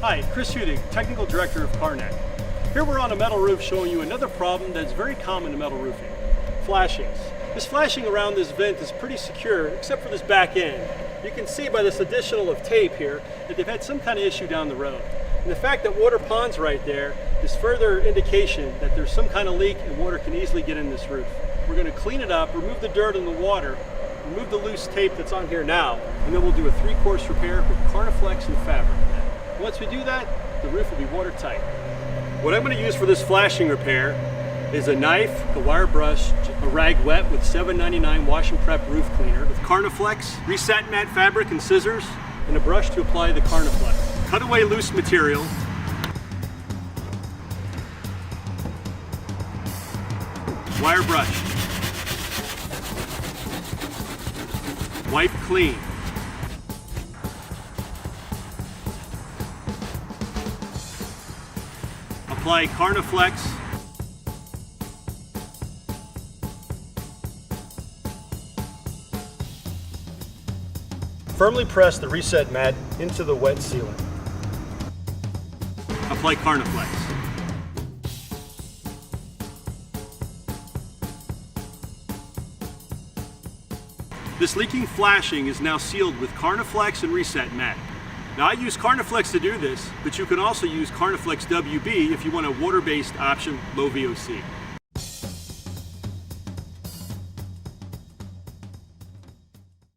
Hi, Chris Hudig, Technical Director of Karnak. Here we're on a metal roof showing you another problem that's very common in metal roofing, flashings. This flashing around this vent is pretty secure except for this back end. You can see by this additional of tape here that they've had some kind of issue down the road. And the fact that water ponds right there is further indication that there's some kind of leak and water can easily get in this roof. We're going to clean it up, remove the dirt and the water, remove the loose tape that's on here now, and then we'll do a 3-course repair with Karna-Flex and fabric. Once we do that, the roof will be watertight. What I'm going to use for this flashing repair is a knife, a wire brush, a rag wet with $7.99 wash and prep roof cleaner, with Karna-Flex, reset matte fabric and scissors, and a brush to apply the Karna-Flex. Cut away loose material. Wire brush. Wipe clean. Apply Karna-Flex. Firmly press the reset mat into the wet sealant. Apply Karna-Flex. This leaking flashing is now sealed with Karna-Flex and reset mat. Now I use Karna-Flex to do this, but you can also use Karna-Flex WB if you want a water-based option, low VOC.